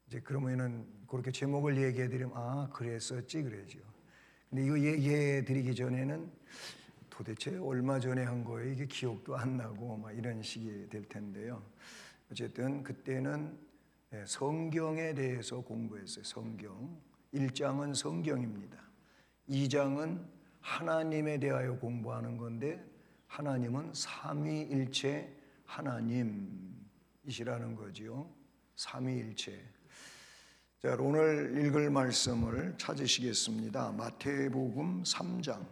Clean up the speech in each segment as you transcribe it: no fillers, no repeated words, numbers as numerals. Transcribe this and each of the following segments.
이제 그러면은 그렇게 제목을 얘기해 드리면 그랬었지 그러죠. 근데 이거 얘기해 드리기 전에는 도대체 얼마 전에 한 거예요? 이게 기억도 안 나고 막 이런 식이 될 텐데요. 어쨌든 그때는 성경에 대해서 공부했어요. 성경 1장은 성경입니다. 2장은 하나님에 대하여 공부하는 건데 하나님은 삼위일체 하나님이시라는 거지요. 삼위일체. 자, 오늘 읽을 말씀을 찾으시겠습니다. 마태복음 3장.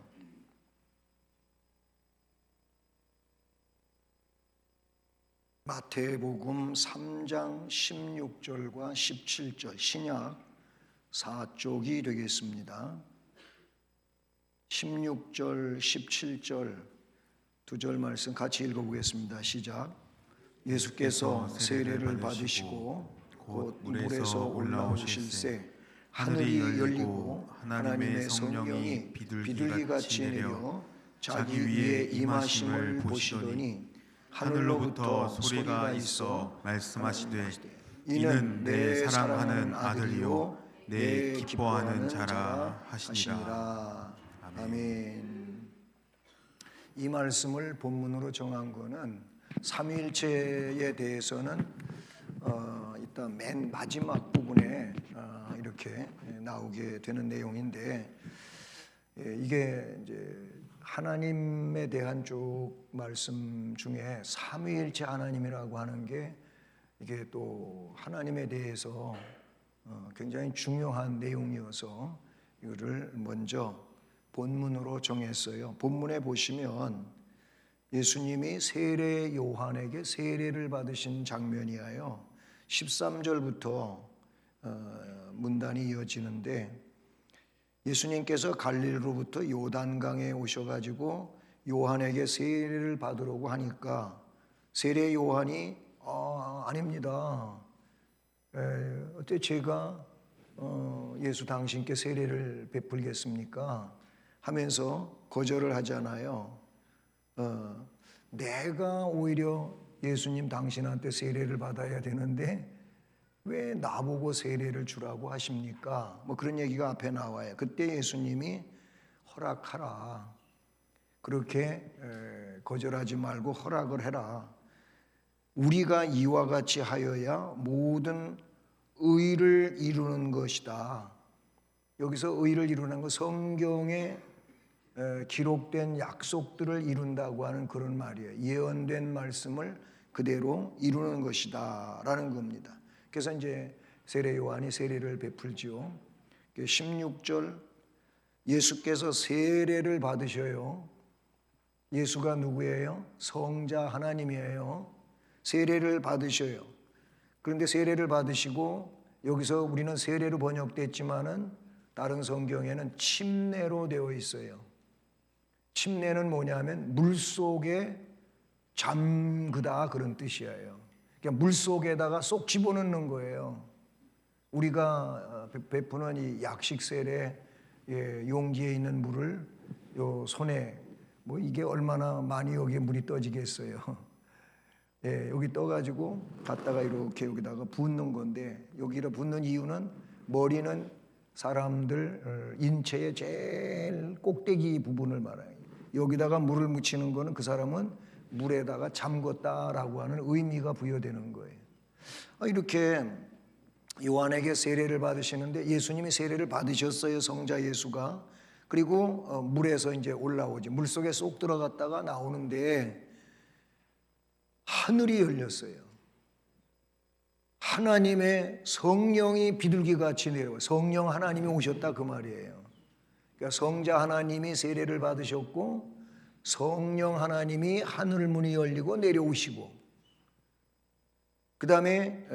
마태복음 3장 16절과 17절 신약 4쪽이 되겠습니다. 16절, 17절 두 절 말씀 같이 읽어보겠습니다. 시작. 예수께서 세례를 받으시고 곧 물에서 올라오실새 하늘이 열리고 하나님의 성령이 비둘기같이 내려 자기 위에 임하심을 보시더니 하늘로부터 소리가 있어 말씀하시되 이는 내 사랑하는 아들이요 내 기뻐하는 자라 하시니라. 아멘. 이 말씀을 본문으로 정한 거는 삼위일체에 대해서는 일단 맨 마지막 부분에 이렇게 나오게 되는 내용인데 이게 이제 하나님에 대한 쭉 말씀 중에 삼위일체 하나님이라고 하는 게 이게 또 하나님에 대해서 굉장히 중요한 내용이어서 이거를 먼저 본문으로 정했어요. 본문에 보시면 예수님이 세례 요한에게 세례를 받으신 장면이에요. 13절부터 문단이 이어지는데 예수님께서 갈릴리로부터 요단강에 오셔가지고 요한에게 세례를 받으려고 하니까 세례 요한이 아닙니다. 어때 제가 예수 당신께 세례를 베풀겠습니까? 하면서 거절을 하잖아요. 내가 오히려 예수님 당신한테 세례를 받아야 되는데 왜 나보고 세례를 주라고 하십니까? 뭐 그런 얘기가 앞에 나와요. 그때 예수님이 허락하라. 그렇게 거절하지 말고 허락을 해라. 우리가 이와 같이 하여야 모든 의를 이루는 것이다. 여기서 의를 이루는 건 성경에 기록된 약속들을 이룬다고 하는 그런 말이에요. 예언된 말씀을 그대로 이루는 것이다 라는 겁니다. 그래서 이제 세례 요한이 세례를 베풀지요. 16절 예수께서 세례를 받으셔요. 예수가 누구예요? 성자 하나님이에요. 세례를 받으셔요. 그런데 세례를 받으시고 여기서 우리는 세례로 번역됐지만은 다른 성경에는 침례로 되어 있어요. 침례는 뭐냐면 물속에 잠그다 그런 뜻이에요. 그러니까 물속에다가 쏙 집어넣는 거예요. 우리가 베푸는 이 약식 세례 용기에 있는 물을 요 손에 뭐 이게 얼마나 많이 여기에 물이 떠지겠어요. 여기 떠가지고 갖다가 이렇게 여기다가 붓는 건데 여기를 붓는 이유는 머리는 사람들 인체의 제일 꼭대기 부분을 말해요. 여기다가 물을 묻히는 거는 그 사람은 물에다가 잠궜다라고 하는 의미가 부여되는 거예요. 이렇게 요한에게 세례를 받으시는데 예수님이 세례를 받으셨어요. 성자 예수가. 그리고 물에서 이제 올라오지. 물속에 쏙 들어갔다가 나오는데 하늘이 열렸어요. 하나님의 성령이 비둘기같이 내려와. 성령 하나님이 오셨다 그 말이에요. 그러니까 성자 하나님이 세례를 받으셨고 성령 하나님이 하늘 문이 열리고 내려오시고 그 다음에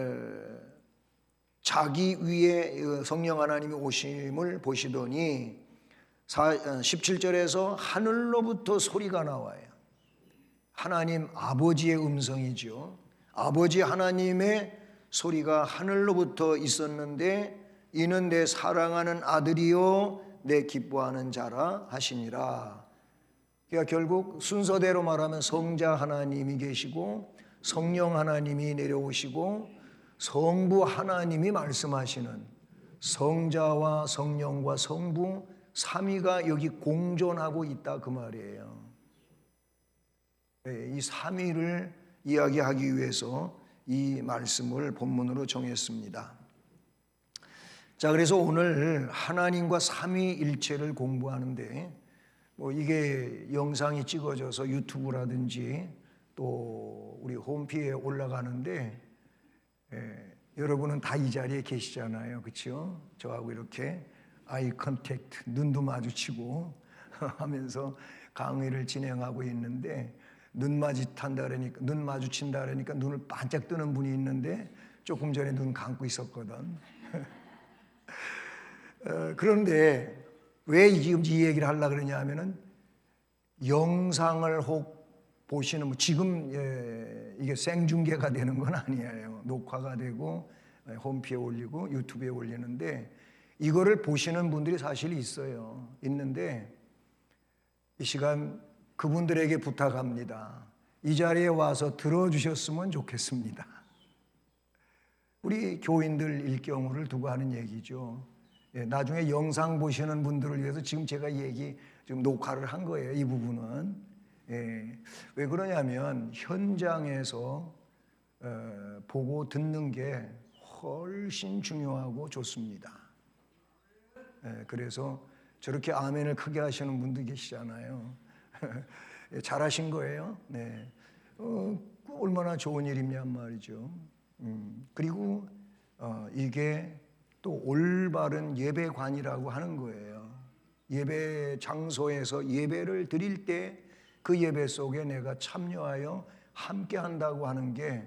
자기 위에 성령 하나님이 오심을 보시더니 17절에서 하늘로부터 소리가 나와요. 하나님 아버지의 음성이죠. 아버지 하나님의 소리가 하늘로부터 있었는데 이는 내 사랑하는 아들이요 내 기뻐하는 자라 하시니라. 그러니까 결국 순서대로 말하면 성자 하나님이 계시고 성령 하나님이 내려오시고 성부 하나님이 말씀하시는 성자와 성령과 성부 삼위가 여기 공존하고 있다 그 말이에요. 이 삼위를 이야기하기 위해서 이 말씀을 본문으로 정했습니다. 자, 그래서 오늘 하나님과 삼위일체를 공부하는데 이게 영상이 찍어져서 유튜브라든지 또 우리 홈피에 올라가는데 여러분은 다 이 자리에 계시잖아요, 그렇죠? 저하고 이렇게 아이 컨택트, 눈도 마주치고 하면서 강의를 진행하고 있는데 눈 마주친다 그러니까 눈을 반짝 뜨는 분이 있는데 조금 전에 눈 감고 있었거든. 그런데 왜 지금 이 얘기를 하려고 그러냐 하면은 영상을 혹 보시는 지금 이게 생중계가 되는 건 아니에요. 녹화가 되고 홈피에 올리고 유튜브에 올리는데 이거를 보시는 분들이 사실 있는데 이 시간 그분들에게 부탁합니다. 이 자리에 와서 들어주셨으면 좋겠습니다. 우리 교인들 일경우를 두고 하는 얘기죠. 나중에 영상 보시는 분들을 위해서 지금 제가 지금 녹화를 한 거예요. 이 부분은. 왜 그러냐면 현장에서 보고 듣는 게 훨씬 중요하고 좋습니다. 그래서 저렇게 아멘을 크게 하시는 분도 계시잖아요. 잘하신 거예요. 네. 얼마나 좋은 일이냔 말이죠. 그리고 이게 또 올바른 예배관이라고 하는 거예요. 예배 장소에서 예배를 드릴 때 그 예배 속에 내가 참여하여 함께 한다고 하는 게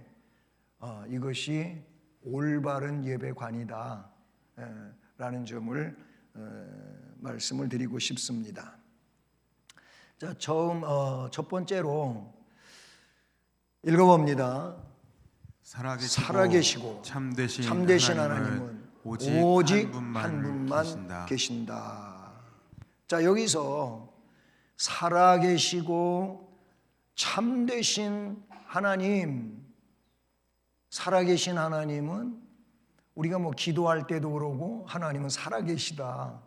이것이 올바른 예배관이다 라는 점을 말씀을 드리고 싶습니다. 자, 첫 번째로 읽어봅니다. 살아계시고 참되신 하나님은 오직 한 분만 계신다. 자, 여기서 살아계시고 참되신 하나님, 살아계신 하나님은 우리가 기도할 때도 그러고 하나님은 살아계시다.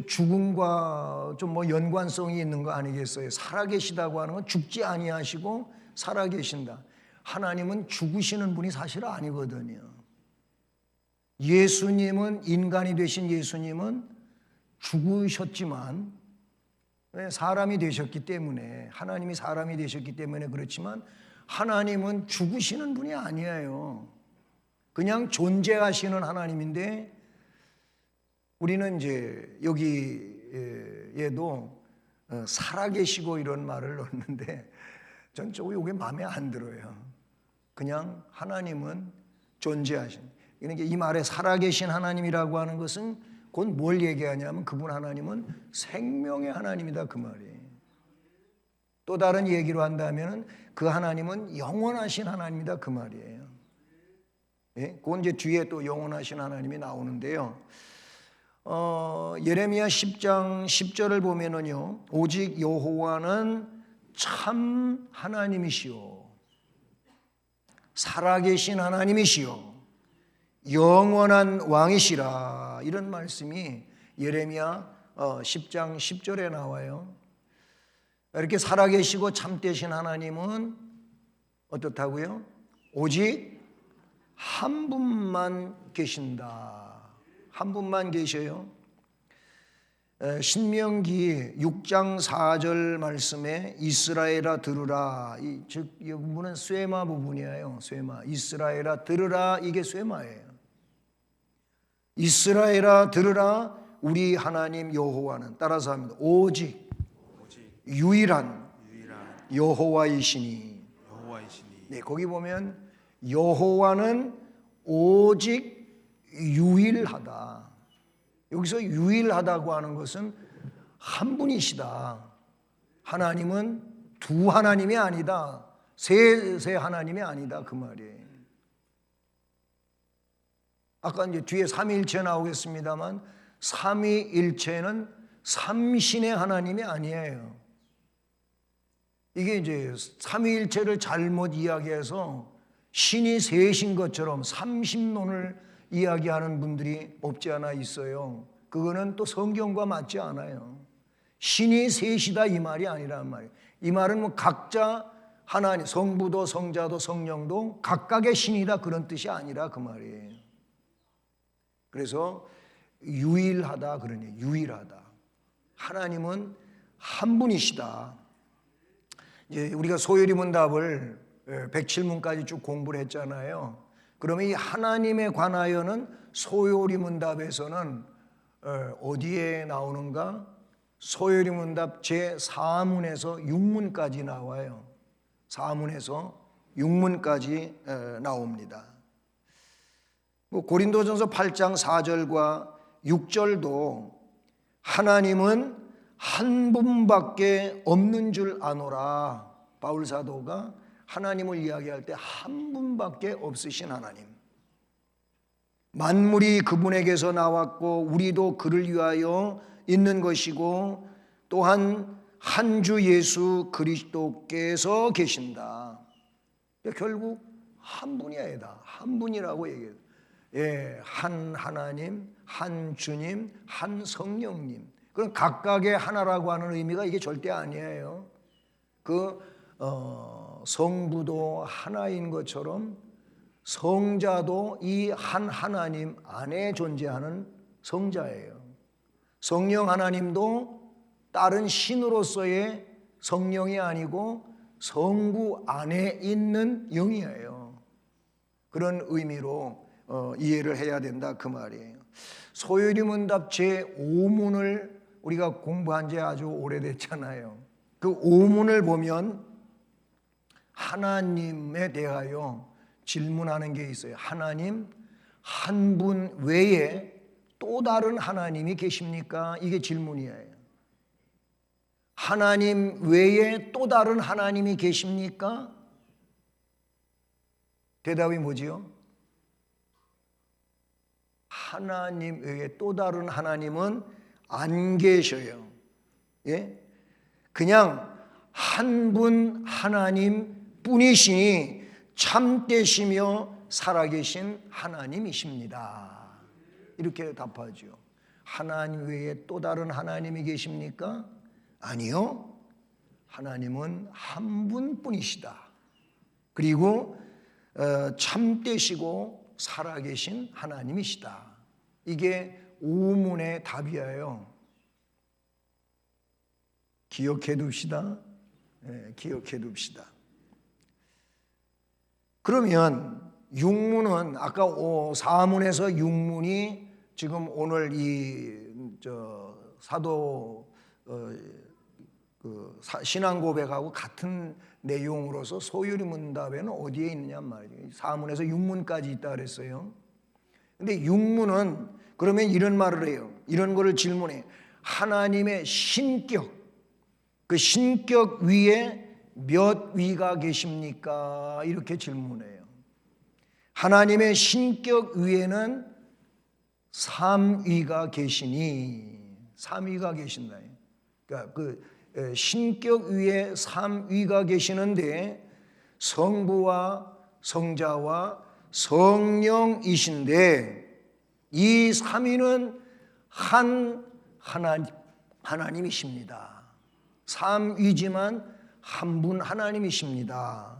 죽음과 좀 연관성이 있는 거 아니겠어요? 살아계시다고 하는 건 죽지 아니하시고 살아계신다. 하나님은 죽으시는 분이 사실 아니거든요. 예수님은, 인간이 되신 예수님은 죽으셨지만 사람이 되셨기 때문에, 하나님이 사람이 되셨기 때문에 그렇지만 하나님은 죽으시는 분이 아니에요. 그냥 존재하시는 하나님인데 우리는 이제 여기에도 살아계시고 이런 말을 넣는데 전 이게 마음에 안 들어요. 그냥 하나님은 존재하신. 그러니까 이 말에 살아계신 하나님이라고 하는 것은 곧 뭘 얘기하냐면 그분 하나님은 생명의 하나님이다 그 말이에요. 또 다른 얘기로 한다면 그 하나님은 영원하신 하나님이다 그 말이에요. 그건 이제 뒤에 또 영원하신 하나님이 나오는데요. 예레미야 10장 10절을 보면은요, 오직 여호와는 참 하나님이시오, 살아계신 하나님이시오, 영원한 왕이시라, 이런 말씀이 예레미야 10장 10절에 나와요. 이렇게 살아계시고 참되신 하나님은 어떻다고요? 오직 한 분만 계신다. 한 분만 계셔요. 신명기 6장 4절 말씀에 이스라엘아 들으라, 즉 이 부분은 쇠마 부분이에요. 쇠마. 이스라엘아 들으라, 이게 쇠마예요. 이스라엘아 들으라, 우리 하나님 여호와는, 따라서 합니다. 오직 유일한 여호와이시니. 네, 거기 보면 여호와는 오직 유일하다. 여기서 유일하다고 하는 것은 한 분이시다. 하나님은 두 하나님이 아니다, 세 하나님이 아니다 그 말이에요. 아까 이제 뒤에 삼위일체 나오겠습니다만 삼위일체는 삼신의 하나님이 아니에요. 이게 이제 삼위일체를 잘못 이야기해서 신이 셋인 것처럼 삼신론을 이야기하는 분들이 없지 않아 있어요. 그거는 또 성경과 맞지 않아요. 신이 셋이다 이 말이 아니란 말이에요. 이 말은 뭐 각자 하나님, 성부도 성자도 성령도 각각의 신이다 그런 뜻이 아니라 그 말이에요. 그래서 유일하다 그러니 유일하다. 하나님은 한 분이시다. 이제 우리가 소요리문답을 107문까지 쭉 공부를 했잖아요. 그러면 이 하나님에 관하여는 소요리문답에서는 어디에 나오는가? 소요리문답 제4문에서 6문까지 나와요. 4문에서 6문까지 나옵니다. 고린도전서 8장 4절과 6절도 하나님은 한 분밖에 없는 줄 아노라. 바울 사도가 하나님을 이야기할 때 한 분밖에 없으신 하나님. 만물이 그분에게서 나왔고 우리도 그를 위하여 있는 것이고 또한 한 주 예수 그리스도께서 계신다. 결국 한 분이야. 한 분이라고 얘기해요. 한 하나님, 한 주님, 한 성령님. 그럼 각각의 하나라고 하는 의미가 이게 절대 아니에요. 성부도 하나인 것처럼 성자도 이 한 하나님 안에 존재하는 성자예요. 성령 하나님도 다른 신으로서의 성령이 아니고 성부 안에 있는 영이에요. 그런 의미로 이해를 해야 된다 그 말이에요. 소요리문답 제5문을 우리가 공부한 지 아주 오래됐잖아요. 그 5문을 보면 하나님에 대하여 질문하는 게 있어요. 하나님 한 분 외에 또 다른 하나님이 계십니까? 이게 질문이에요. 하나님 외에 또 다른 하나님이 계십니까? 대답이 뭐지요? 하나님 외에 또 다른 하나님은 안 계셔요. 예? 그냥 한 분 하나님 뿐이시니 참되시며 살아계신 하나님이십니다. 이렇게 답하죠. 하나님 외에 또 다른 하나님이 계십니까? 아니요. 하나님은 한 분뿐이시다. 그리고 참되시고 살아계신 하나님이시다. 이게 우문의 답이에요. 기억해 둡시다. 기억해 둡시다. 그러면 6문은 아까 4문에서 6문이 지금 오늘 사도 신앙 고백하고 같은 내용으로서 소요리문답에는 어디에 있느냐 말이에요. 4문에서 6문까지 있다 그랬어요. 근데 6문은 그러면 이런 말을 해요. 이런 거를 질문해. 하나님의 신격, 그 신격 위에 몇 위가 계십니까? 이렇게 질문해요. 하나님의 신격 위에는 3위가 계시니 3위가 계신다. 그러니까 신격 위에 3위가 계시는데 성부와 성자와 성령이신데 이 3위는 한 하나님이십니다. 3위지만 한 분 하나님이십니다.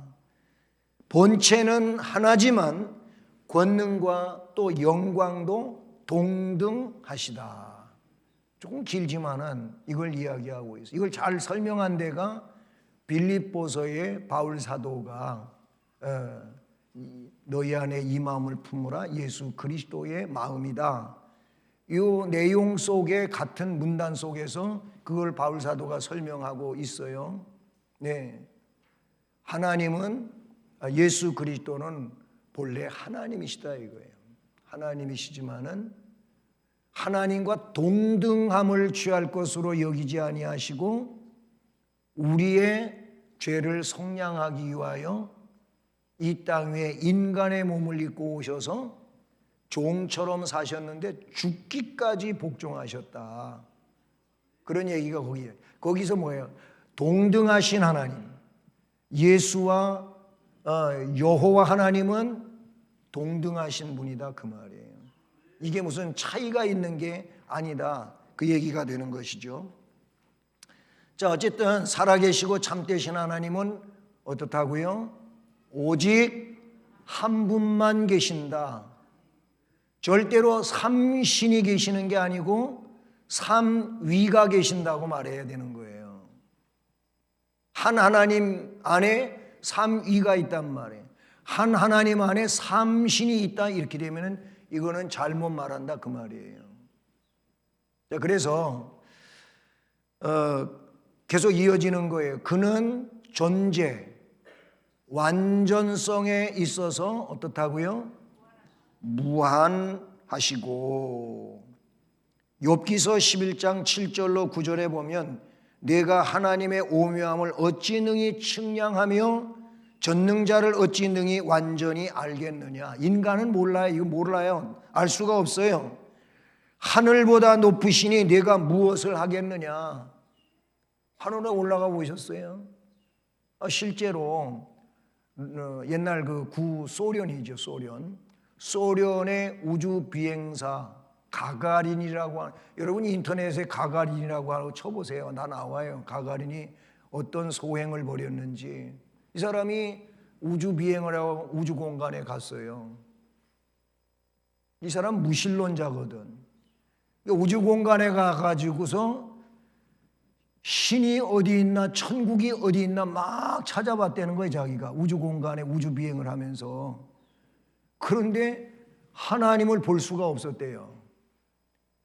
본체는 하나지만 권능과 또 영광도 동등하시다. 조금 길지만은 이걸 이야기하고 있어요. 이걸 잘 설명한 데가 빌립보서의 바울 사도가 너희 안에 이 마음을 품으라 예수 그리스도의 마음이다. 이 내용 속에 같은 문단 속에서 그걸 바울 사도가 설명하고 있어요. 네, 하나님은 예수 그리스도는 본래 하나님이시다 이거예요. 하나님이시지만은 하나님과 동등함을 취할 것으로 여기지 아니하시고 우리의 죄를 속량하기 위하여 이 땅 위에 인간의 몸을 입고 오셔서 종처럼 사셨는데 죽기까지 복종하셨다. 그런 얘기가 거기에. 거기서 뭐예요? 동등하신 하나님, 예수와 여호와 하나님은 동등하신 분이다 그 말이에요. 이게 무슨 차이가 있는 게 아니다 그 얘기가 되는 것이죠. 자, 어쨌든 살아계시고 참되신 하나님은 어떻다고요? 오직 한 분만 계신다. 절대로 삼신이 계시는 게 아니고 삼위가 계신다고 말해야 되는 거예요. 한 하나님 안에 삼위가 있단 말이에요. 한 하나님 안에 삼신이 있다 이렇게 되면 이거는 잘못 말한다 그 말이에요. 자, 그래서 계속 이어지는 거예요. 그는 존재, 완전성에 있어서 어떻다고요? 무한하시고. 욥기서 11장 7절로 9절에 보면 내가 하나님의 오묘함을 어찌 능히 측량하며 전능자를 어찌 능히 완전히 알겠느냐. 인간은 몰라요. 이거 몰라요. 알 수가 없어요. 하늘보다 높으시니 내가 무엇을 하겠느냐. 하늘에 올라가 보셨어요? 실제로 옛날 그 구소련이죠. 소련의 우주 비행사 가가린이라고 하는, 여러분 인터넷에 가가린이라고 하고 쳐보세요. 다 나와요. 가가린이 어떤 소행을 벌였는지. 이 사람이 우주 비행을 하고 우주 공간에 갔어요. 이 사람 무신론자거든. 우주 공간에 가가지고서 신이 어디 있나 천국이 어디 있나 막 찾아봤다는 거예요. 자기가 우주 공간에 우주 비행을 하면서. 그런데 하나님을 볼 수가 없었대요.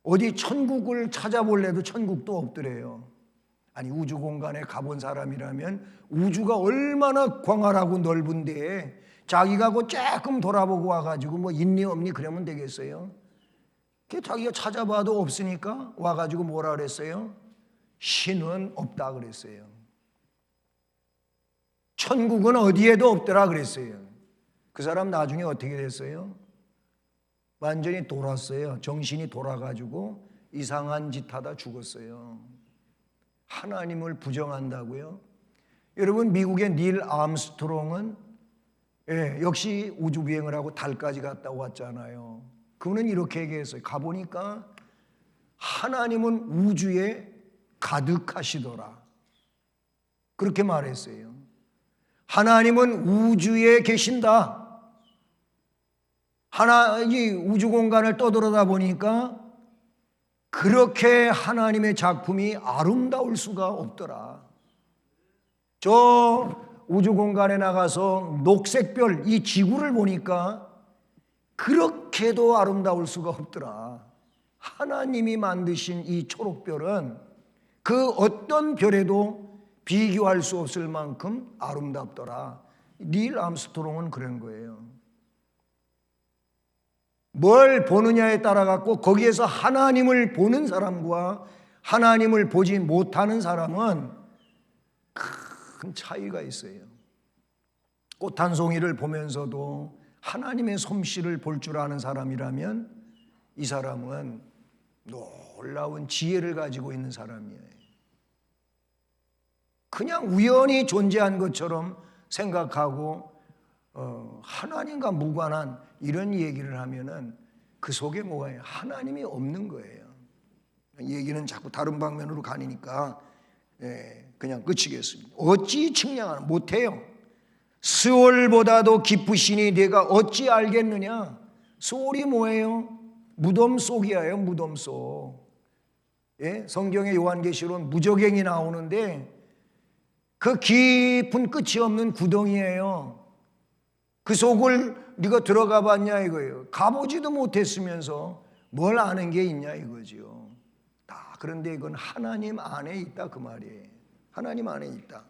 어디 천국을 찾아볼래도 천국도 없더래요. 아니 우주 공간에 가본 사람이라면 우주가 얼마나 광활하고 넓은데 자기가 그 조금 돌아보고 와가지고 뭐 있니 없니 그러면 되겠어요? 자기가 찾아봐도 없으니까 와가지고 뭐라 그랬어요? 신은 없다 그랬어요. 천국은 어디에도 없더라 그랬어요. 그 사람 나중에 어떻게 됐어요? 완전히 돌았어요. 정신이 돌아가지고 이상한 짓 하다 죽었어요. 하나님을 부정한다고요? 여러분 미국의 닐 암스트롱은 역시 우주 비행을 하고 달까지 갔다 왔잖아요. 그분은 이렇게 얘기했어요. 가보니까 하나님은 우주에 가득하시더라. 그렇게 말했어요. 하나님은 우주에 계신다. 이 우주 공간을 떠돌아다 보니까 그렇게 하나님의 작품이 아름다울 수가 없더라. 저 우주 공간에 나가서 녹색별 이 지구를 보니까 그렇게도 아름다울 수가 없더라. 하나님이 만드신 이 초록별은 그 어떤 별에도 비교할 수 없을 만큼 아름답더라. 닐 암스트롱은 그런 거예요. 뭘 보느냐에 따라 갖고 거기에서 하나님을 보는 사람과 하나님을 보지 못하는 사람은 큰 차이가 있어요. 꽃 한 송이를 보면서도 하나님의 솜씨를 볼 줄 아는 사람이라면 이 사람은 놀라운 지혜를 가지고 있는 사람이에요. 그냥 우연히 존재한 것처럼 생각하고 하나님과 무관한 이런 얘기를 하면은 그 속에 뭐가 있어요? 하나님이 없는 거예요. 얘기는 자꾸 다른 방면으로 가니까 그냥 끝이겠습니다. 어찌 측량하나 못해요. 스올보다도 깊으시니 내가 어찌 알겠느냐. 스올이 뭐예요? 무덤 속이에요. 무덤 속. 성경의 요한계시록은 무저갱이 나오는데 그 깊은 끝이 없는 구덩이에요. 그 속을 네가 들어가 봤냐 이거예요. 가보지도 못했으면서 뭘 아는 게 있냐 이거죠. 그런데 이건 하나님 안에 있다 그 말이에요. 하나님 안에 있다.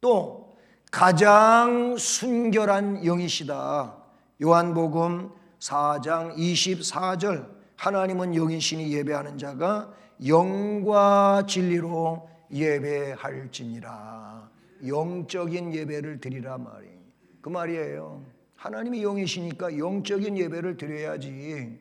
또 가장 순결한 영이시다. 요한복음 4장 24절 하나님은 영이시니 예배하는 자가 영과 진리로 예배할지니라. 영적인 예배를 드리라 말이에요. 그 말이에요. 하나님이 영이시니까 영적인 예배를 드려야지.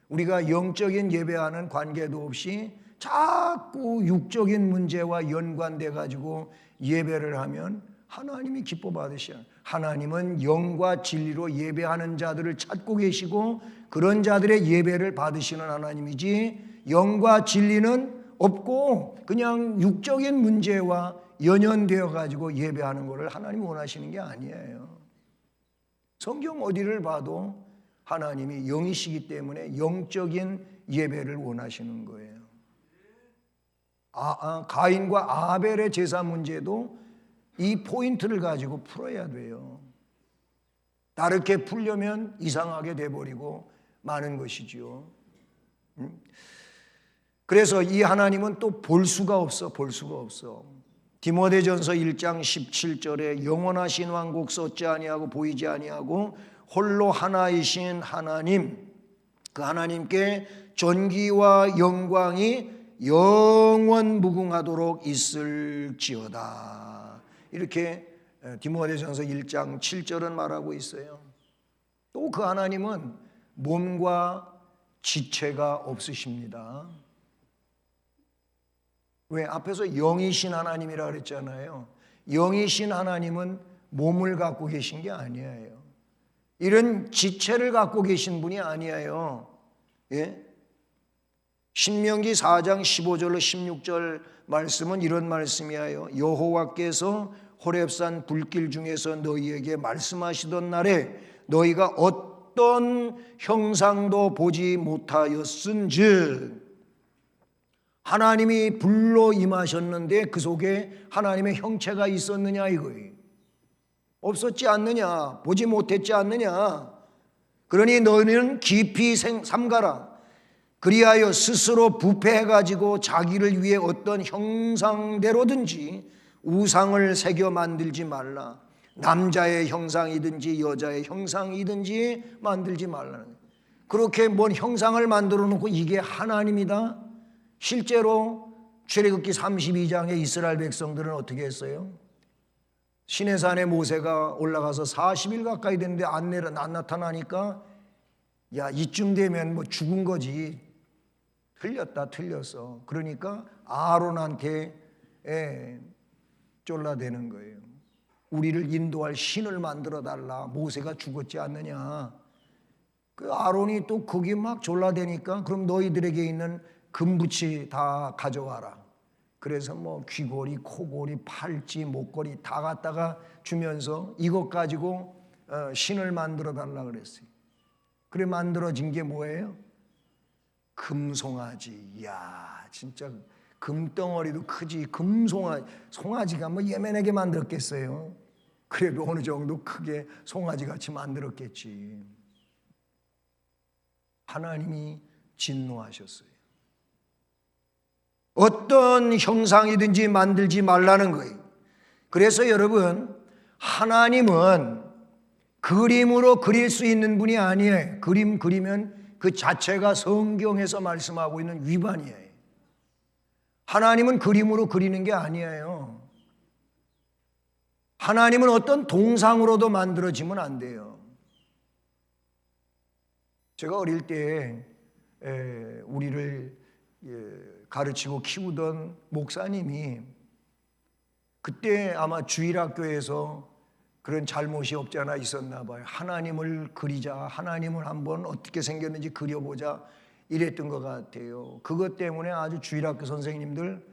우리가 영적인 예배하는 관계도 없이 자꾸 육적인 문제와 연관돼 가지고 예배를 하면 하나님이 기뻐 받으셔. 하나님은 영과 진리로 예배하는 자들을 찾고 계시고 그런 자들의 예배를 받으시는 하나님이지, 영과 진리는 없고 그냥 육적인 문제와 연연되어 가지고 예배하는 것을 하나님이 원하시는 게 아니에요. 성경 어디를 봐도 하나님이 영이시기 때문에 영적인 예배를 원하시는 거예요. 가인과 아벨의 제사 문제도 이 포인트를 가지고 풀어야 돼요. 다르게 풀려면 이상하게 돼버리고 마는 것이죠. 그래서 이 하나님은 또 볼 수가 없어. 디모데전서 1장 17절에 영원하신 왕국 썩지 아니하고 보이지 아니하고 홀로 하나이신 하나님, 그 하나님께 존귀와 영광이 영원 무궁하도록 있을지어다. 이렇게 디모데전서 1장 7절은 말하고 있어요. 또 그 하나님은 몸과 지체가 없으십니다. 왜? 앞에서 영이신 하나님이라 그랬잖아요. 영이신 하나님은 몸을 갖고 계신 게 아니에요. 이런 지체를 갖고 계신 분이 아니에요. 예? 신명기 4장 15절로 16절 말씀은 이런 말씀이에요. 여호와께서 호렙산 불길 중에서 너희에게 말씀하시던 날에 너희가 어떤 형상도 보지 못하였은즉, 하나님이 불로 임하셨는데 그 속에 하나님의 형체가 있었느냐 이거예요. 없었지 않느냐, 보지 못했지 않느냐. 그러니 너희는 깊이 삼가라. 그리하여 스스로 부패해가지고 자기를 위해 어떤 형상대로든지 우상을 새겨 만들지 말라. 남자의 형상이든지 여자의 형상이든지 만들지 말라는 거예요. 그렇게 뭔 형상을 만들어 놓고 이게 하나님이다? 실제로 출애굽기 32장에 이스라엘 백성들은 어떻게 했어요? 시내산에 모세가 올라가서 40일 가까이 됐는데 안 나타나니까 야, 이쯤 되면 뭐 죽은 거지. 틀렸어. 그러니까 아론한테 쫄라대는 거예요. 우리를 인도할 신을 만들어 달라. 모세가 죽었지 않느냐. 그 아론이 또 거기 막 졸라대니까 그럼 너희들에게 있는 금붙이 다 가져와라. 그래서 뭐 귀걸이, 코걸이, 팔찌, 목걸이 다 갖다가 주면서 이것 가지고 신을 만들어 달라 그랬어요. 그래 만들어진 게 뭐예요? 금송아지. 이야, 진짜 금덩어리도 크지. 송아지가 뭐 예민하게 만들었겠어요. 그래도 어느 정도 크게 송아지 같이 만들었겠지. 하나님이 진노하셨어요. 어떤 형상이든지 만들지 말라는 거예요. 그래서 여러분, 하나님은 그림으로 그릴 수 있는 분이 아니에요. 그림 그리면 그 자체가 성경에서 말씀하고 있는 위반이에요. 하나님은 그림으로 그리는 게 아니에요. 하나님은 어떤 동상으로도 만들어지면 안 돼요. 제가 어릴 때 우리를 가르치고 키우던 목사님이 그때 아마 주일학교에서 그런 잘못이 없지 않아 있었나 봐요. 하나님을 그리자, 하나님을 한번 어떻게 생겼는지 그려보자 이랬던 것 같아요. 그것 때문에 아주 주일학교 선생님들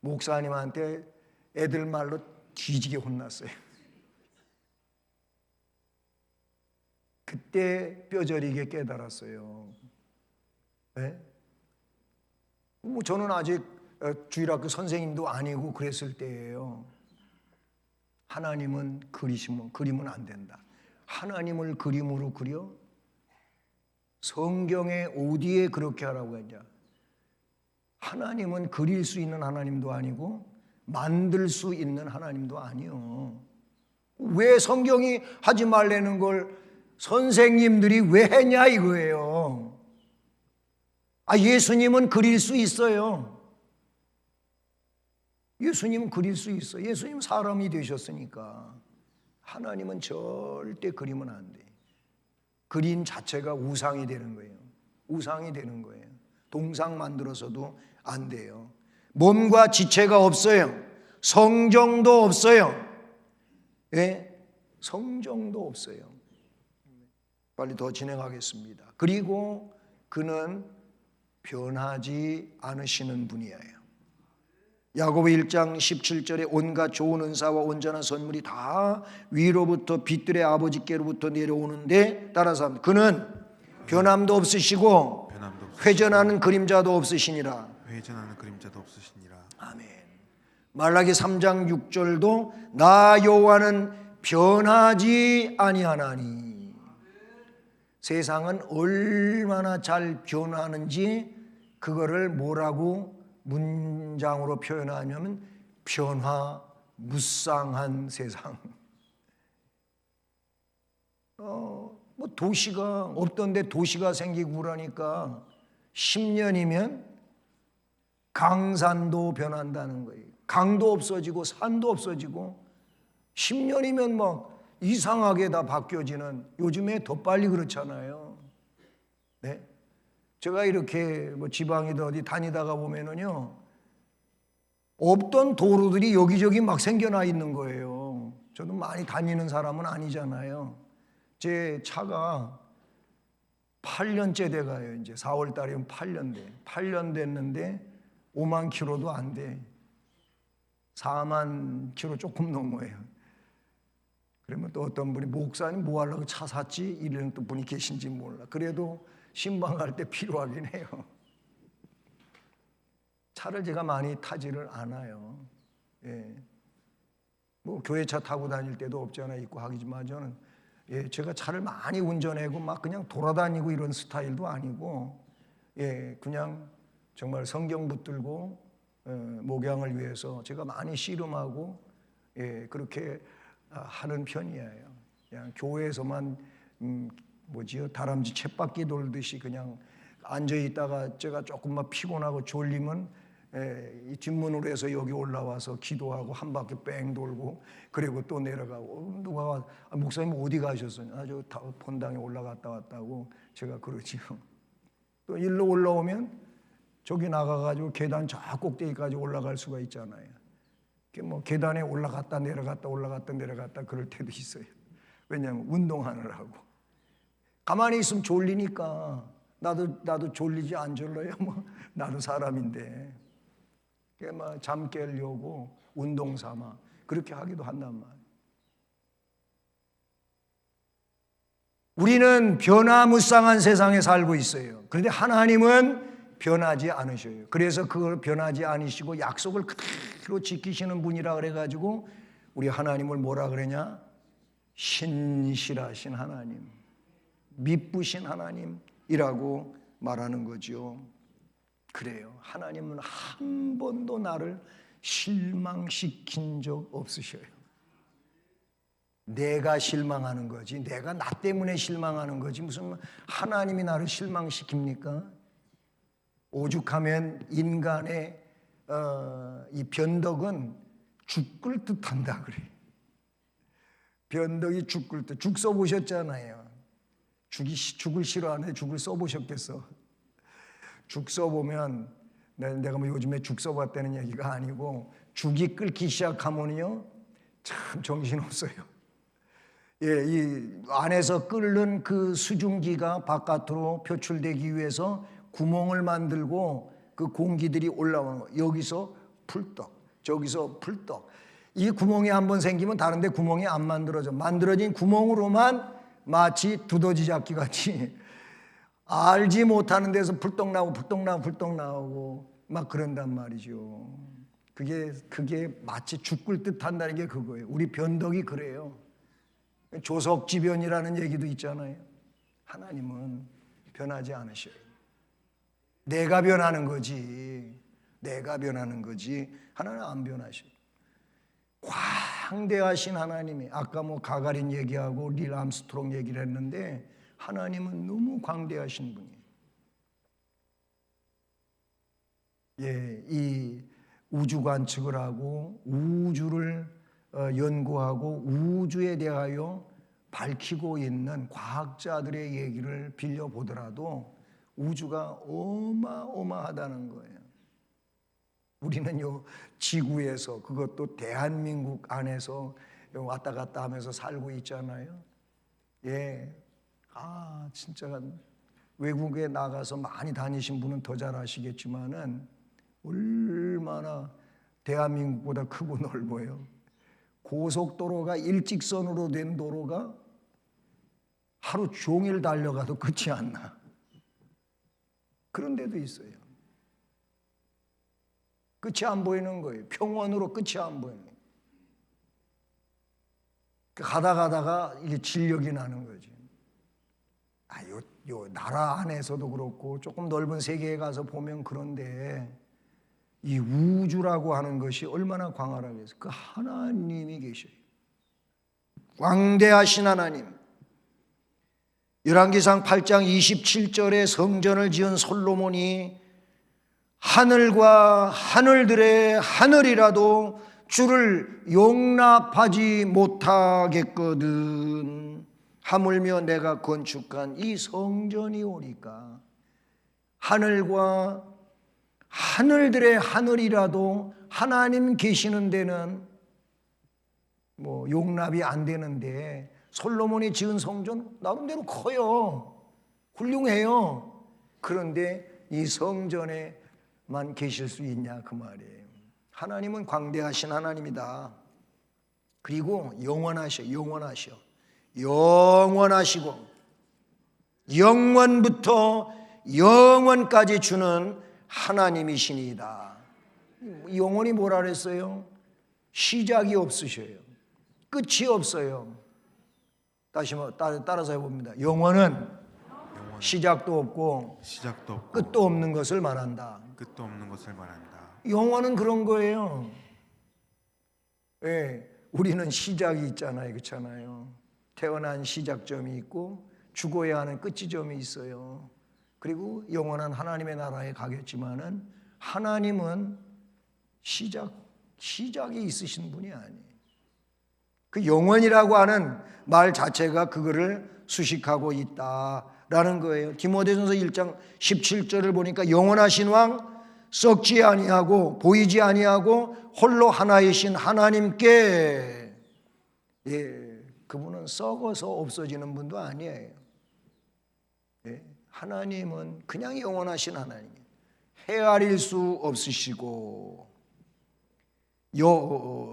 목사님한테 애들 말로 뒤지게 혼났어요. 그때 뼈저리게 깨달았어요. 네? 뭐 저는 아직 주일학교 선생님도 아니고 그랬을 때예요. 하나님은 그리면 안 된다. 하나님을 그림으로 그려? 성경에 어디에 그렇게 하라고 했냐? 하나님은 그릴 수 있는 하나님도 아니고 만들 수 있는 하나님도 아니요. 왜 성경이 하지 말라는 걸 선생님들이 왜 했냐 이거예요. 예수님은 그릴 수 있어요. 예수님은 그릴 수 있어요. 예수님 사람이 되셨으니까. 하나님은 절대 그리면 안 돼. 그림 자체가 우상이 되는 거예요. 우상이 되는 거예요. 동상 만들어서도 안 돼요. 몸과 지체가 없어요. 성정도 없어요. 예? 성정도 없어요. 빨리 더 진행하겠습니다. 그리고 그는 변하지 않으시는 분이에요. 야고보 1장 17절에 온갖 좋은 은사와 온전한 선물이 다 위로부터 빛들의 아버지께로부터 내려오는데 따라서 합니다. 그는 변함도 없으시고 회전하는 그림자도 없으시니라. 아멘. 말라기 3장 6절도 나 여호와는 변하지 아니하나니. 세상은 얼마나 잘 변하는지 그거를 뭐라고 문장으로 표현하냐면 변화무쌍한 세상. 뭐 도시가 없던데 도시가 생기고 그러니까 10년이면 강산도 변한다는 거예요. 강도 없어지고 산도 없어지고 10년이면 막 이상하게 다 바뀌어지는, 요즘에 더 빨리 그렇잖아요. 네? 제가 이렇게 뭐 지방이든 어디 다니다가 보면은요, 없던 도로들이 여기저기 막 생겨나 있는 거예요. 저도 많이 다니는 사람은 아니잖아요. 제 차가 8년째 돼가요. 이제 4월 달이면 8년 돼. 8년 됐는데 5만 킬로도 안 돼. 4만 킬로 조금 넘어요. 그러면 또 어떤 분이 목사님 뭐 하려고 차 샀지? 이런 또 분이 계신지 몰라. 그래도 신방 갈 때 필요하긴 해요. 차를 제가 많이 타지를 않아요. 예. 뭐 교회 차 타고 다닐 때도 없지 않아 있고 하지만 저는 제가 차를 많이 운전하고 막 그냥 돌아다니고 이런 스타일도 아니고, 그냥 정말 성경 붙들고 목양을 위해서 제가 많이 씨름하고 그렇게 하는 편이에요. 그냥 교회에서만 다람쥐 쳇바퀴 돌듯이 그냥 앉아 있다가 제가 조금만 피곤하고 졸리면 이 뒷문으로 해서 여기 올라와서 기도하고 한 바퀴 뺑 돌고 그리고 또 내려가고, 누가 와, 목사님 어디 가셨어요? 저 본당에 올라갔다 왔다고 제가 그러지요. 또 일로 올라오면 저기 나가가지고 계단 저 꼭대기까지 올라갈 수가 있잖아요. 뭐 계단에 올라갔다 내려갔다 올라갔다 내려갔다 그럴 때도 있어요. 왜냐하면 운동하느라고. 가만히 있으면 졸리니까 나도 졸리지 안 졸려요. 뭐 나도 사람인데. 막 잠 깨려고 운동 삼아 그렇게 하기도 한단 말이에요. 우리는 변화무쌍한 세상에 살고 있어요. 그런데 하나님은 변하지 않으셔요. 그래서 그걸 변하지 않으시고 약속을 그대로 지키시는 분이라 그래가지고 우리 하나님을 뭐라 그러냐? 신실하신 하나님, 미쁘신 하나님이라고 말하는 거죠. 그래요. 하나님은 한 번도 나를 실망시킨 적 없으셔요. 내가 실망하는 거지, 내가 나 때문에 실망하는 거지, 무슨 하나님이 나를 실망시킵니까? 오죽하면 인간의 이 변덕은 죽을 듯 한다 그래. 변덕이 죽을 듯. 죽 써보셨잖아요. 죽을 싫어하는데 죽을 써보셨겠어? 죽 써보면, 내가 뭐 요즘에 죽 써봤다는 얘기가 아니고, 죽이 끓기 시작하면요 참 정신없어요. 이 안에서 끓는 그 수증기가 바깥으로 표출되기 위해서 구멍을 만들고 그 공기들이 올라오는 거예요. 여기서 풀떡, 저기서 풀떡. 이 구멍이 한번 생기면 다른 데 구멍이 안 만들어져. 만들어진 구멍으로만 마치 두더지 잡기 같이 알지 못하는 데서 풀떡 나오고 풀떡 나오고 풀떡 나오고 막 그런단 말이죠. 그게 마치 죽을 듯 한다는 게 그거예요. 우리 변덕이 그래요. 조석지변이라는 얘기도 있잖아요. 하나님은 변하지 않으셔요. 내가 변하는 거지. 내가 변하는 거지. 하나님은 안 변하셔요. 광대하신 하나님이, 아까 뭐 가가린 얘기하고 닐 암스트롱 얘기를 했는데 하나님은 너무 광대하신 분이에요. 이 우주 관측을 하고 우주를 연구하고 우주에 대하여 밝히고 있는 과학자들의 얘기를 빌려보더라도 우주가 어마어마하다는 거예요. 우리는 요 지구에서, 그것도 대한민국 안에서 왔다 갔다 하면서 살고 있잖아요. 예, 진짜 외국에 나가서 많이 다니신 분은 더 잘 아시겠지만은 얼마나 대한민국보다 크고 넓어요. 고속도로가 일직선으로 된 도로가 하루 종일 달려가도 끝이 안 나. 그런 데도 있어요. 끝이 안 보이는 거예요. 평원으로 끝이 안 보이는 거예요. 가다가 이게 진력이 나는 거지. 요 나라 안에서도 그렇고 조금 넓은 세계에 가서 보면 그런데 이 우주라고 하는 것이 얼마나 광활하게 해서 그 하나님이 계셔요. 광대하신 하나님. 열왕기상 8장 27절에 성전을 지은 솔로몬이 하늘과 하늘들의 하늘이라도 주를 용납하지 못하겠거든. 하물며 내가 건축한 이 성전이 오니까 하늘과 하늘들의 하늘이라도 하나님 계시는 데는 뭐 용납이 안 되는데 솔로몬이 지은 성전 나름대로 커요. 훌륭해요. 그런데 이 성전에만 계실 수 있냐 그 말이에요. 하나님은 광대하신 하나님이다. 그리고 영원하시고 영원부터 영원까지 주는 하나님이시니이다. 영원히 뭐라 그랬어요? 시작이 없으셔요. 끝이 없어요. 다시 따라서 해봅니다. 영원은 시작도 없고 끝도 없는 것을 말한다. 영원은 그런 거예요. 예, 우리는 시작이 있잖아요. 그렇잖아요. 태어난 시작점이 있고 죽어야 하는 끝지점이 있어요. 그리고 영원한 하나님의 나라에 가겠지만은 하나님은 시작이 있으신 분이 아니에요. 그 영원이라고 하는 말 자체가 그거를 수식하고 있다라는 거예요. 디모데전서 1장 17절을 보니까 영원하신 왕 썩지 아니하고 보이지 아니하고 홀로 하나이신 하나님께, 예, 그분은 썩어서 없어지는 분도 아니에요. 예, 하나님은 그냥 영원하신 하나님, 헤아릴 수 없으시고.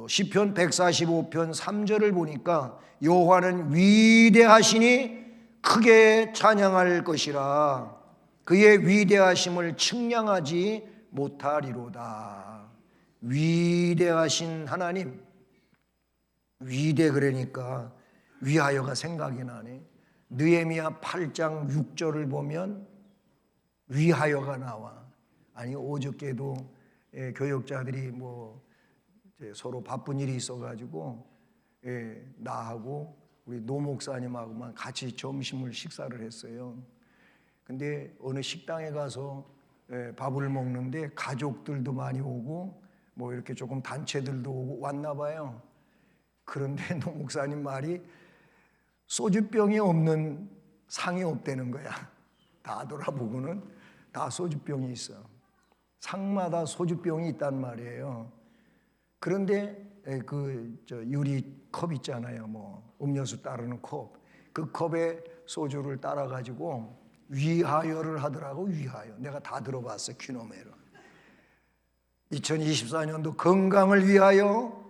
시편 145편 3절을 보니까 여호와는 위대하시니 크게 찬양할 것이라 그의 위대하심을 측량하지 못하리로다. 위대하신 하나님, 위대 그러니까 위하여가 생각이 나네. 느헤미야 8장 6절을 보면 위하여가 나와. 아니 어저께도 교역자들이 서로 바쁜 일이 있어가지고 나하고 우리 노 목사님하고만 같이 점심을 식사를 했어요. 근데 어느 식당에 가서 밥을 먹는데 가족들도 많이 오고 뭐 이렇게 조금 단체들도 오고 왔나 봐요. 그런데 노 목사님 말이 소주병이 없는 상이 없다는 거야. 다 돌아보고는 다 소주병이 있어. 상마다 소주병이 있단 말이에요. 그런데 유리 컵 있잖아요. 음료수 따르는 컵. 그 컵에 소주를 따라 가지고 위하여를 하더라고. 위하여. 내가 다 들어봤어. 귀노메로. 2024년도 건강을 위하여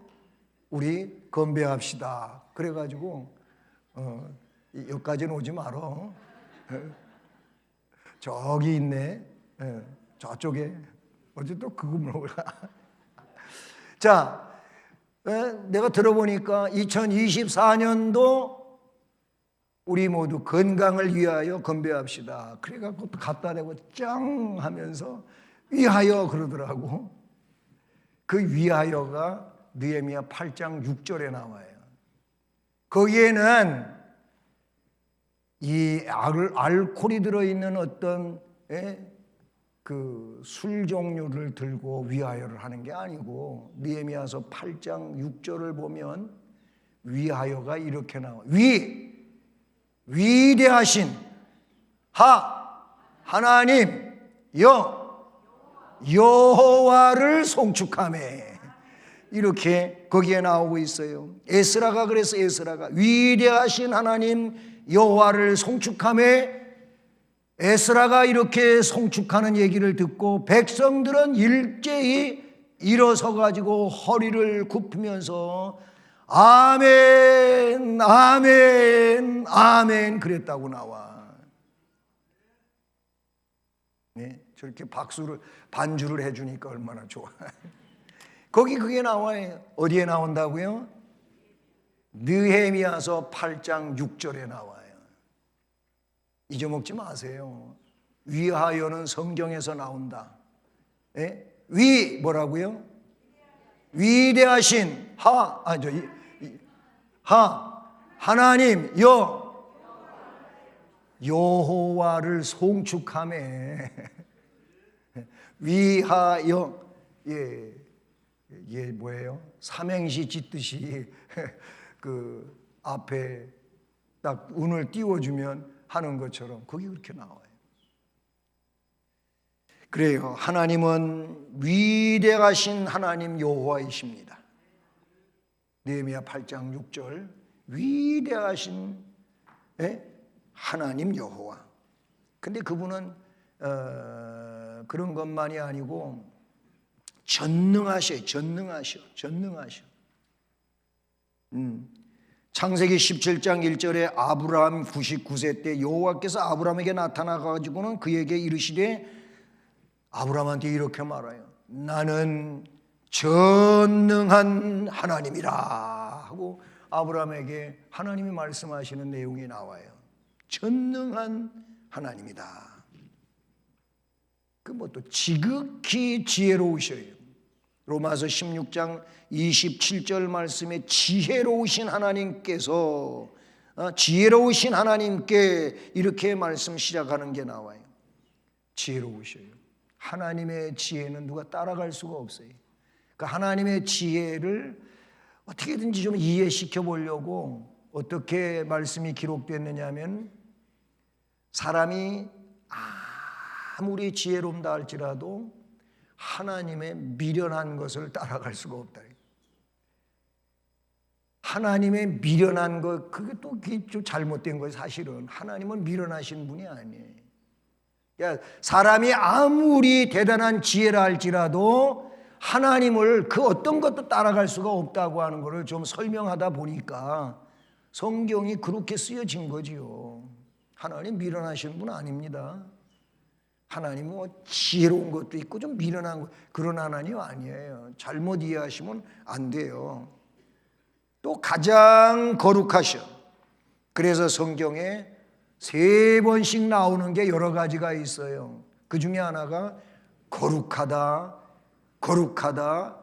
우리 건배합시다. 그래가지고 여기까지는 오지 말어. 저기 있네. 저쪽에. 어제 또 그거 물어보라. 자, 내가 들어보니까 2024년도 우리 모두 건강을 위하여 건배합시다. 그래갖고 갖다 대고 짱 하면서 위하여 그러더라고. 그 위하여가 느헤미야 8장 6절에 나와요. 거기에는 이 알코올이 들어있는 어떤 그 술 종류를 들고 위하여를 하는 게 아니고 느헤미야서 8장 6절을 보면 위하여가 이렇게 나와. 위대하신 하나님 여호와를 송축하매. 이렇게 거기에 나오고 있어요. 에스라가 그래서 에스라가 위대하신 하나님 여호와를 송축하며 에스라가 이렇게 송축하는 얘기를 듣고 백성들은 일제히 일어서 가지고 허리를 굽히면서 아멘 아멘 아멘 그랬다고 나와. 네, 저렇게 박수를 반주를 해주니까 얼마나 좋아. 거기 그게 나와요. 어디에 나온다고요? 느헤미야서 8장 6절에 나와요. 잊어먹지 마세요. 위하여는 성경에서 나온다. 예? 위 뭐라고요? 위대하신 하나님 여호와를 송축하며 위하여 이게 뭐예요? 삼행시 짓듯이 그 앞에 딱 운을 띄워주면 하는 것처럼 거기 그렇게 나와요. 그래요. 하나님은 위대하신 하나님 여호와이십니다. 느헤미야 8장 6절 위대하신 하나님 여호와. 근데 그분은 그런 것만이 아니고 전능하셔. 창세기 17장 1절에 아브라함 99세 때 여호와께서 아브라함에게 나타나 가지고는 그에게 이르시되 아브라함한테 이렇게 말해요. 나는 전능한 하나님이라 하고 아브라함에게 하나님이 말씀하시는 내용이 나와요. 전능한 하나님이다. 그 뭐 또 지극히 지혜로우셔요. 로마서 16장 27절 말씀에 지혜로우신 하나님께서 지혜로우신 하나님께 이렇게 말씀 시작하는 게 나와요. 지혜로우셔요. 하나님의 지혜는 누가 따라갈 수가 없어요. 그러니까 하나님의 지혜를 어떻게든지 좀 이해시켜 보려고 어떻게 말씀이 기록됐느냐 하면 사람이 아무리 지혜롭다 할지라도 하나님의 미련한 것을 따라갈 수가 없다. 하나님의 미련한 것, 그게 또 좀 잘못된 거예요. 사실은 하나님은 미련하신 분이 아니에요. 그러니까 사람이 아무리 대단한 지혜라 할지라도 하나님을 그 어떤 것도 따라갈 수가 없다고 하는 것을 좀 설명하다 보니까 성경이 그렇게 쓰여진 거지요. 하나님 미련하신 분 아닙니다. 하나님은 뭐 지혜로운 것도 있고 좀 미련한 것, 그런 하나님 아니에요. 잘못 이해하시면 안 돼요. 또 가장 거룩하셔. 그래서 성경에 3번씩 나오는 게 여러 가지가 있어요. 그 중에 하나가 거룩하다, 거룩하다,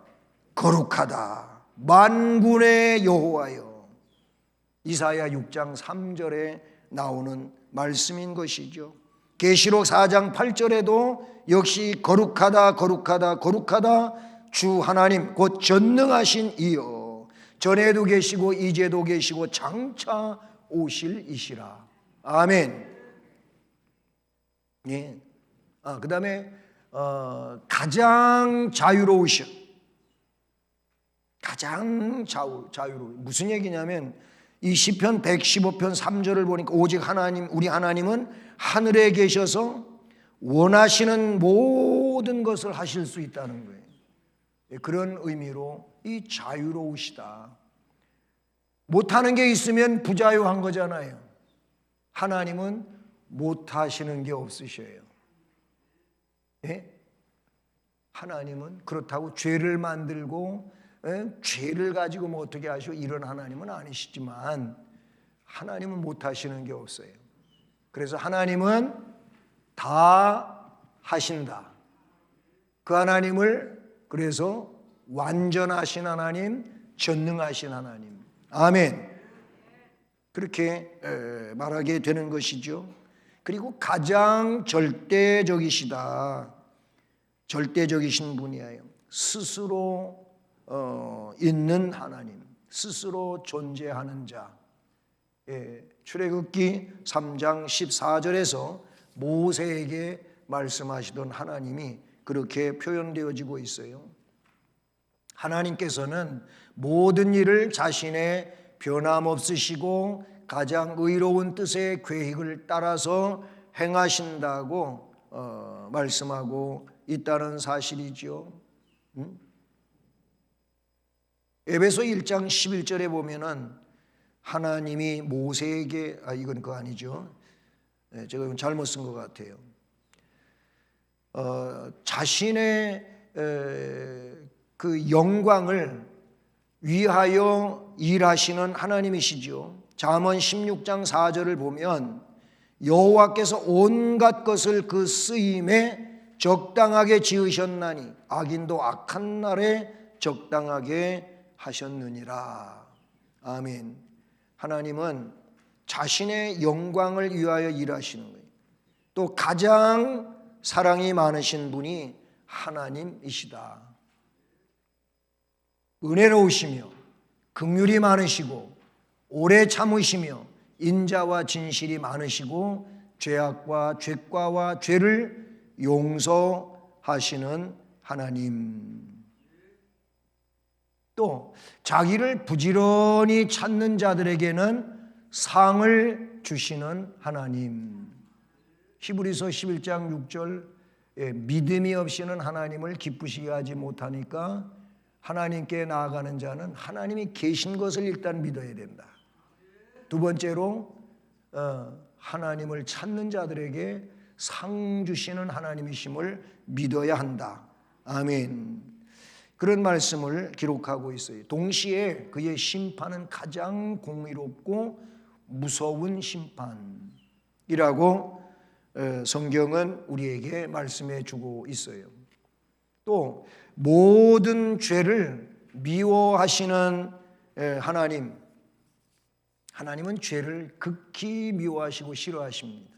거룩하다. 만군의 여호와여. 이사야 6장 3절에 나오는 말씀인 것이죠. 계시록 4장 8절에도 역시 거룩하다 거룩하다 거룩하다 주 하나님 곧 전능하신 이여 전에도 계시고 이제도 계시고 장차 오실 이시라. 아멘. 예. 그 다음에 가장 자유로우셔. 가장 자유로워. 무슨 얘기냐면 이 시편 115편 3절을 보니까 오직 하나님, 우리 하나님은 하늘에 계셔서 원하시는 모든 것을 하실 수 있다는 거예요. 그런 의미로 이 자유로우시다. 못하는 게 있으면 부자유한 거잖아요. 하나님은 못하시는 게 없으셔요. 예? 하나님은 그렇다고 죄를 만들고 죄를 가지고 뭐 어떻게 하시고 이런 하나님은 아니시지만 하나님은 못하시는 게 없어요. 그래서 하나님은 다 하신다. 그 하나님을 그래서 완전하신 하나님, 전능하신 하나님. 아멘. 그렇게 말하게 되는 것이죠. 그리고 가장 절대적이시다. 절대적이신 분이에요. 스스로 있는 하나님, 스스로 존재하는 자. 출애굽기 3장 14절에서 모세에게 말씀하시던 하나님이 그렇게 표현되어지고 있어요. 하나님께서는 모든 일을 자신의 변함없으시고 가장 의로운 뜻의 계획을 따라서 행하신다고 말씀하고 있다는 사실이죠. 에베소 1장 11절에 보면은 하나님이 모세에게 이건 그거 아니죠. 제가 이건 잘못 쓴 것 같아요. 자신의 그 영광을 위하여 일하시는 하나님이시죠. 잠언 16장 4절을 보면 여호와께서 온갖 것을 그 쓰임에 적당하게 지으셨나니 악인도 악한 날에 적당하게 하셨느니라. 아멘. 하나님은 자신의 영광을 위하여 일하시는 거예요. 또 가장 사랑이 많으신 분이 하나님이시다. 은혜로우시며 긍휼이 많으시고 오래 참으시며 인자와 진실이 많으시고 죄악과 죄과와 죄를 용서하시는 하나님. 또 자기를 부지런히 찾는 자들에게는 상을 주시는 하나님. 히브리서 11장 6절 믿음이 없이는 하나님을 기쁘시게 하지 못하니까 하나님께 나아가는 자는 하나님이 계신 것을 일단 믿어야 된다. 두 번째로 하나님을 찾는 자들에게 상 주시는 하나님이심을 믿어야 한다. 아멘. 그런 말씀을 기록하고 있어요. 동시에 그의 심판은 가장 공의롭고 무서운 심판이라고 성경은 우리에게 말씀해 주고 있어요. 또 모든 죄를 미워하시는 하나님은 죄를 극히 미워하시고 싫어하십니다.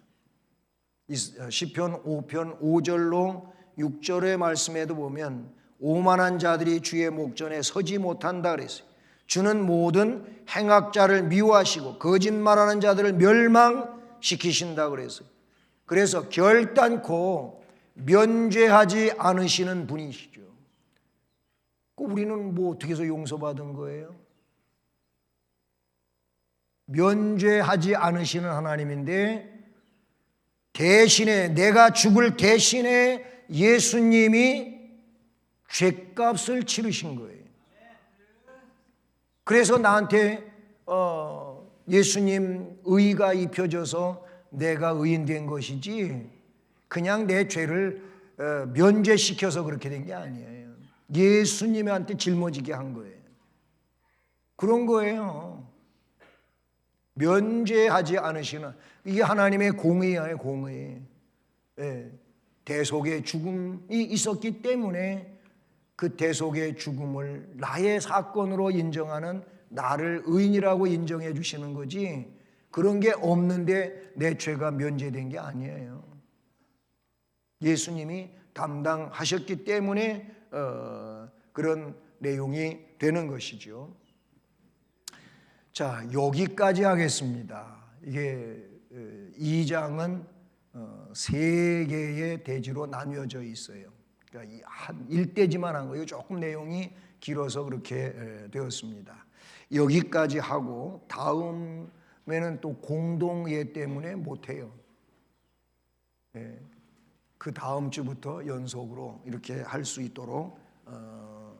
시편 5편 5절로 6절의 말씀에도 보면 오만한 자들이 주의 목전에 서지 못한다 그랬어요. 주는 모든 행악자를 미워하시고 거짓말하는 자들을 멸망시키신다 그랬어요. 그래서 결단코 면죄하지 않으시는 분이시죠. 우리는 뭐 어떻게 해서 용서받은 거예요? 면죄하지 않으시는 하나님인데 대신에 내가 죽을 대신에 예수님이 죄값을 치르신 거예요. 그래서 나한테 예수님 의가 입혀져서 내가 의인된 것이지 그냥 내 죄를 면죄시켜서 그렇게 된 게 아니에요. 예수님한테 짊어지게 한 거예요. 그런 거예요. 면죄하지 않으시는, 이게 하나님의 공의예요. 공의. 대속의 죽음이 있었기 때문에 그 대속의 죽음을 나의 사건으로 인정하는 나를 의인이라고 인정해 주시는 거지, 그런 게 없는데 내 죄가 면제된 게 아니에요. 예수님이 담당하셨기 때문에 그런 내용이 되는 것이죠. 자, 여기까지 하겠습니다. 이게 2장은 세 개의 대지로 나뉘어져 있어요. 그러니까 한 1대지만 한 거예요. 조금 내용이 길어서 그렇게 되었습니다. 여기까지 하고 다음에는 또 공동예 때문에 못해요. 그 다음 주부터 연속으로 이렇게 할 수 있도록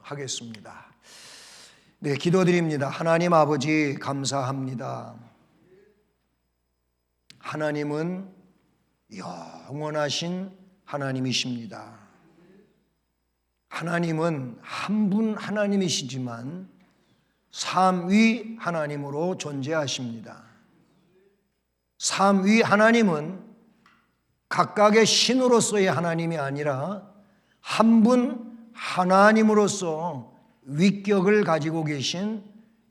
하겠습니다. 네, 기도드립니다. 하나님 아버지 감사합니다. 하나님은 영원하신 하나님이십니다. 하나님은 한 분 하나님이시지만 삼위 하나님으로 존재하십니다. 삼위 하나님은 각각의 신으로서의 하나님이 아니라 한 분 하나님으로서 위격을 가지고 계신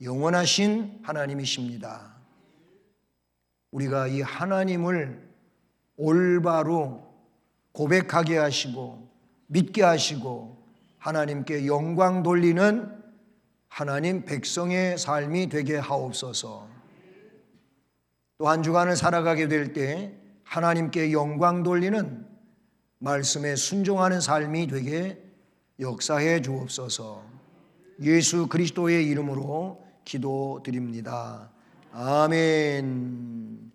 영원하신 하나님이십니다. 우리가 이 하나님을 올바로 고백하게 하시고 믿게 하시고 하나님께 영광 돌리는 하나님 백성의 삶이 되게 하옵소서. 또 한 주간을 살아가게 될 때 하나님께 영광 돌리는 말씀에 순종하는 삶이 되게 역사해 주옵소서. 예수 그리스도의 이름으로 기도드립니다. 아멘.